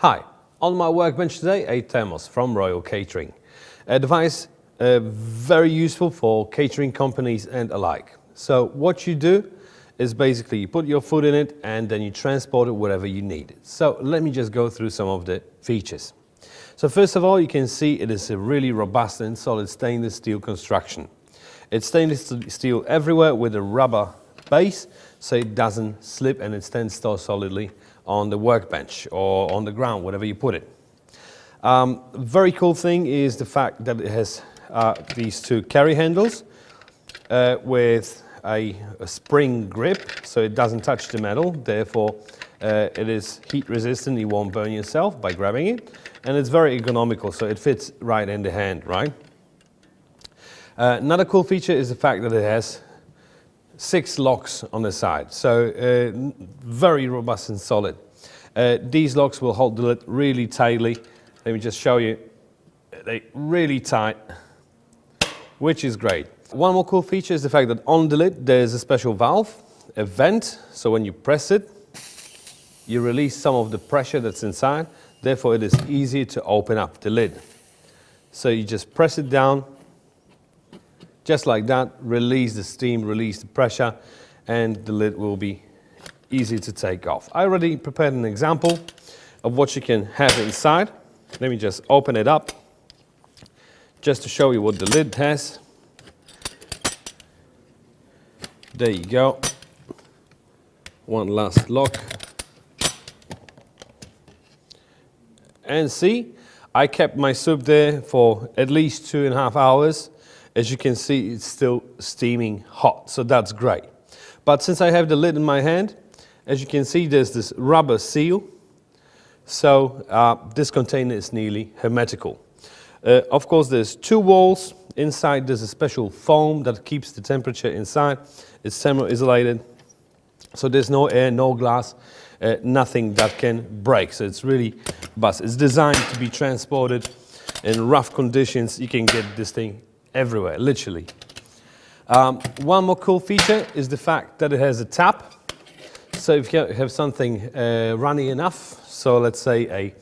Hi, on my workbench today, a thermos from Royal Catering. A device very useful for catering companies and alike. So what you do is basically you put your food in it and then you transport it wherever you need it. So let me just go through some of the features. So first of all, you can see it is a really robust and solid stainless steel construction. It's stainless steel everywhere with a rubber base, so it doesn't slip and it stands still solidly on the workbench or on the ground, whatever you put it. Very cool thing is the fact that it has these two carry handles with a spring grip, so it doesn't touch the metal, therefore it is heat resistant, you won't burn yourself by grabbing it, and it's very economical, so it fits right in the hand, right? Another cool feature is the fact that it has 6 locks on the side, so very robust and solid. These locks will hold the lid really tightly. Let me just show you. They're really tight, which is great. One more cool feature is the fact that on the lid there's a special valve, a vent, so when you press it, you release some of the pressure that's inside, therefore it is easy to open up the lid. So you just press it down, just like that, release the steam, release the pressure, and the lid will be easy to take off. I already prepared an example of what you can have inside. Let me just open it up, just to show you what the lid has. There you go. One last lock. And see, I kept my soup there for at least 2.5 hours. As you can see, it's still steaming hot, so that's great. But since I have the lid in my hand, as you can see, there's this rubber seal, so this container is nearly hermetical. Of course, there's 2 walls. Inside there's a special foam that keeps the temperature inside. It's thermo-isolated, so there's no air, no glass, nothing that can break. So it's really robust. It's designed to be transported in rough conditions. You can get this thing everywhere, literally. One more cool feature is the fact that it has a tap. So if you have something runny enough, so let's say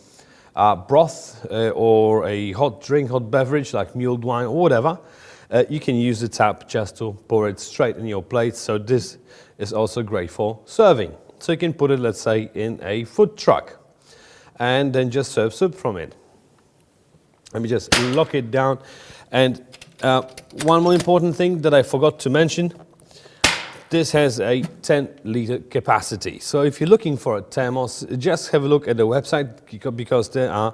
a broth or a hot drink, hot beverage like mulled wine or whatever, you can use the tap just to pour it straight in your plate. So this is also great for serving. So you can put it, let's say, in a food truck and then just serve soup from it. Let me just lock it down. And one more important thing that I forgot to mention, this has a 10-liter capacity. So if you're looking for a thermos, just have a look at the website because there are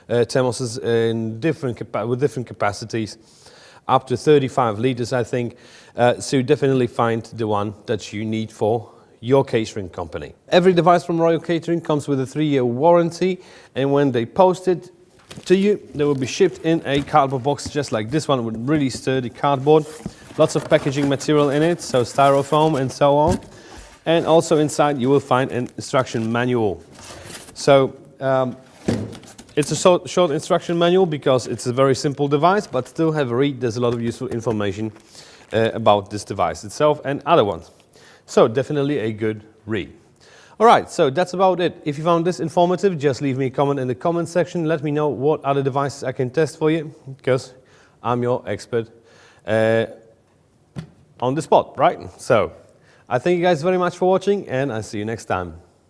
thermoses in with different capacities, up to 35 liters, I think. So you definitely find the one that you need for your catering company. Every device from Royal Catering comes with a 3-year warranty, and when they post it to you, they will be shipped in a cardboard box just like this one with really sturdy cardboard. Lots of packaging material in it, so styrofoam and so on. And also inside you will find an instruction manual. So it's a short instruction manual because it's a very simple device, but still have a read. There's a lot of useful information about this device itself and other ones. So definitely a good read. Alright, so that's about it. If you found this informative, just leave me a comment in the comment section. Let me know what other devices I can test for you, because I'm your expert on the spot, right? So I thank you guys very much for watching, and I'll see you next time.